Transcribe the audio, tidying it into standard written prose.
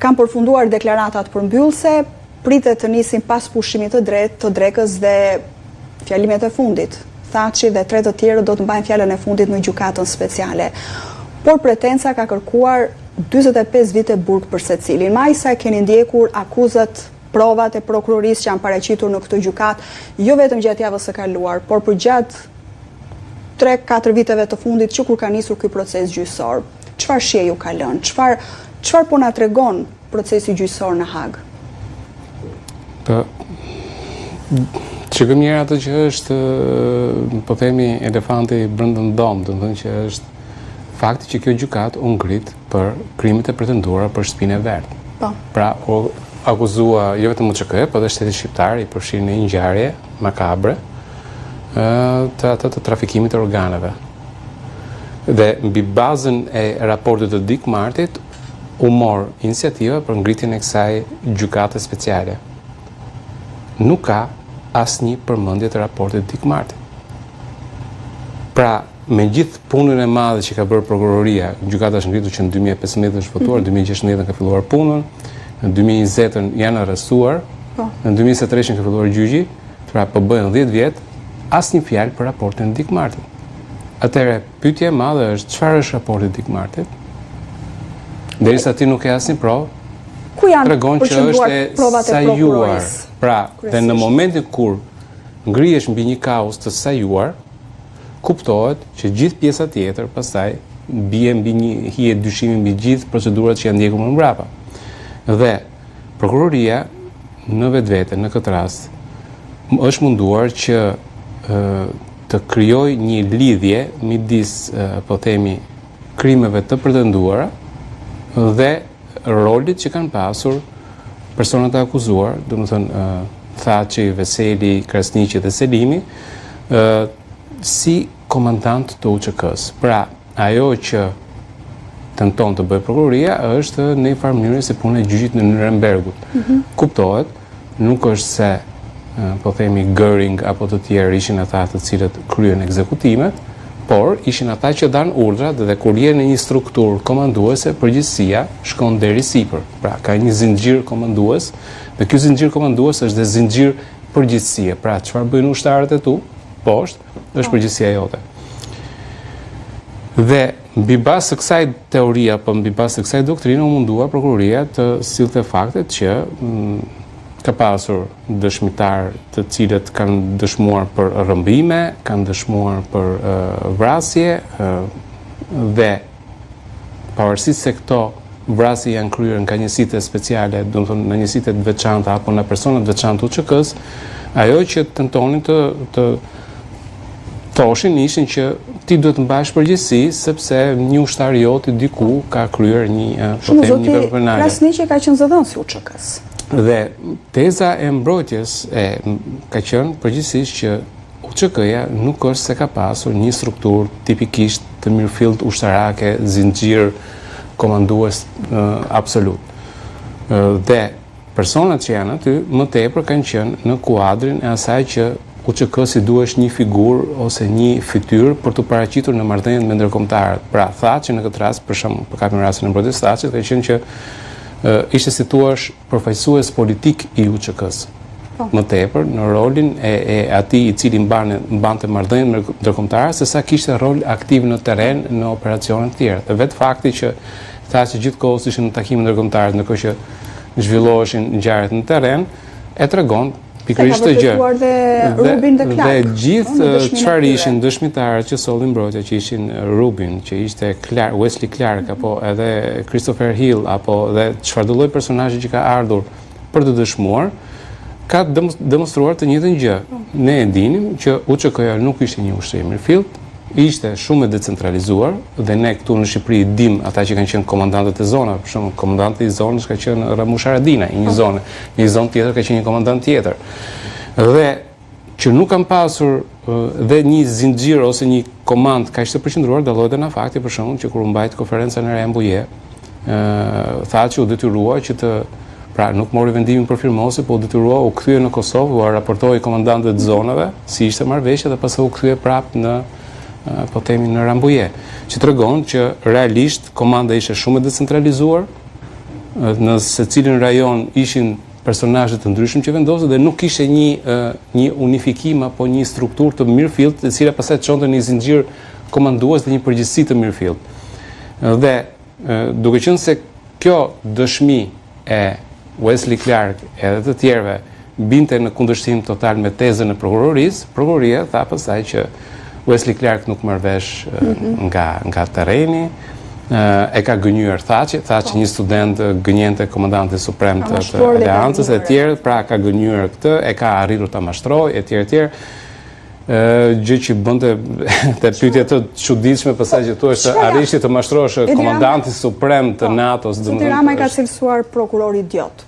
Kam përfunduar deklaratat përmbyllëse, pritet të nisin pas pushimit të drekës dhe fjalimet e fundit. Thaçi dhe 3 të tjerë do të mbajnë fjalën e fundit në gjykatën speciale. Por pretenca ka kërkuar 45 vite burg për secilin. Më sa keni ndjekur akuzat, provat e prokurorisë që janë paraqitur në këtë gjykat, jo vetëm gjatë javës së kaluar, por për gjatë 3-4 viteve të fundit që kur ka nisur ky proces gjyqësor. Çfarë shije ju ka lënë? Çfarë po na tregon procesi gjyqësor në Hag? Çka mirë atë që është, po themi, elefanti brenda në dom, do të thënë që është fakti që kjo gjykat u ngrit për krimet e pretenduara për shtëpinë e verdhë. Po. Pra, u akuzua jo vetëm MÇK, por edhe shteti shqiptar i përfshirë në një ngjarje makabre të trafikimit të organeve. Dhe mbi bazën e raportit të Dick Martit u mor iniciativa për ngritjen e kësaj gjykate speciale. Nuk ka asnjë përmendje të raportit Dick Martit. Pra, me gjithë punën e madhe që ka bërë prokuroria, gjykata është ngritur që në 2015 është votuar, 2016 ka filluar punën, në 2020 janë arrestuar, në 2023 ka filluar gjyqi, pra po bëhen 10 vjet, asnjë fjalë për raportin e Dick Martit. Atëherë, pyetja e madhe është çfarë është raporti Dick Martit? Derisa ti nuk ke asnjë provë, ku janë tregon që është provat e prokurorisë? Pra, dhe në momentin kur ngrihesh mbi një kauzë të sajuar, kuptohet që gjithë pjesa tjetër pastaj bie mbi një hije dyshimi mbi gjithë procedurat që janë ndjekur më mbrapa. Dhe prokuroria në vetvete në këtë rast është munduar që të krijojë një lidhje midis, po themi, krimeve të pretenduara dhe rolit që kanë pasur personat e akuzuar, domethënë Thaçi, Veseli, Krasniqi dhe Selimi, si komandant të UÇK-s. Pra, ajo që tenton të bëjë prokuroria është në një farë mënyrë si puna e gjyqit në Nurembergut. Kuptohet, nuk është se po themi Göring apo të tjerë ishin ata të cilët kryen ekzekutimet, por ishin ata që dan urdhrat dhe kur je në një strukturë komanduese, përgjegjësia shkon deri sipër. Pra, ka një zinxhir komandues dhe ky zinxhir komandues është dhe zinxhir përgjegjësie. Pra, çfarë bëjnë ushtarët e tu? Poshtë, është përgjegjësia jote. Dhe mbi bazë të kësaj teorie apo mbi bazë të kësaj doktrine u mundua prokuroria të sillte faktet që ka pasur dëshmitar të cilët kanë dëshmuar për rrëmbime, kanë dëshmuar për vrasje dhe pavarësisht se këto vrasje janë kryer nga njësitë speciale, do të thonë në njësitë të veçanta apo në persona të veçantë të UÇK-s, ajo që tentonin të thoshin ishin që ti duhet të mbash përgjegjësi sepse një ushtar jot i diku ka kryer një po them një vepër penale. Krasniqi ka qenë zëdhënës i UÇK-s. Dhe teza e mbrojtjes ka qenë përgjithsisht që UÇK-ja nuk është se ka pasur një strukturë tipikisht të mirëfillt ushtarake, zinxhir komandues absolut. Dhe personat që janë aty më tepër kanë qenë në kuadrin e asaj që UÇK-si duhesh një figurë ose një fytyrë për të paraqitur në marrëdhëniet me ndërkombëtarët. Pra, Thaçi në këtë rast, për shembull, për kapin rastin e mbrojtjes Thaçit, ka qenë që ishte si thuaç përfaqësues politik i UÇK-s. Më tepër në rolin e atij i cili mbante marrëdhënie me ndërkombëtarë, sesa kishte rol aktiv në terren në operacione të tjera. Dhe vetë fakti që Thaçi gjithkohës ishte në takime ndërkombëtare ndërkohë që zhvilloheshin ngjarjet në terren, e tregon pikërisht të gjë. Dhe gjithë çfarë ishin dëshmitarët që sollin mbrojtja, që ishin Rubin, që ishte Wesley Clark apo edhe Christopher Hill apo edhe çfarëdo lloj personazhi që ka ardhur për të dëshmuar, ka demonstruar të njëjtën gjë. Ne e dinim që UÇK-ja nuk ishte një ushtrim mirëfillt, ishte shumë e decentralizuar dhe ne këtu në Shqipëri dim ata që kanë qenë komandantët e zonave, për shembull komandanti i zonës ka qenë Ramush Haradinaj, një zonë tjetër ka qenë një komandant tjetër. Dhe që nuk kanë pasur dhe një zinxhir ose një komand kaq të përqendruar dallohet në fakti për shembull që kur u mbajt konferenca në Rembuje, Thaçi u detyrua që të pra nuk mori vendimin për firmosi, po u detyrua u kthye në Kosovë, u raportoi komandantëve të zonave si ishte marrëveshja dhe pastaj u kthye prapë në po themi në Rambuje, që tregon që realisht komanda ishte shumë e decentralizuar në secilin rajon ishin personazhe të ndryshëm që vendosën dhe nuk kishte një unifikim apo një strukturë të mirëfillt, e cila pastaj çonte në një zinxhir komandues dhe një përgjegjësi të mirëfillt. Dhe duke qenë se kjo dëshmi e Wesley Clark edhe të tjerëve binte në kundërshtim total me tezën e prokurorisë, prokuroria tha pastaj që Wesley Clark nuk merr vesh nga terreni, e ka gënjur Thaçi, një student gënjente komandanti suprem të Aleancës e tjerë, pra ka gënjur këtë, e ka arritur ta mashtrojë e tjerë. Gjë që bënte të pyetje të çuditshme pasaj që thua se arrishi të mashtrosh komandantin suprem të NATO-s, domethënë Rama ka cilësuar prokuror idiot.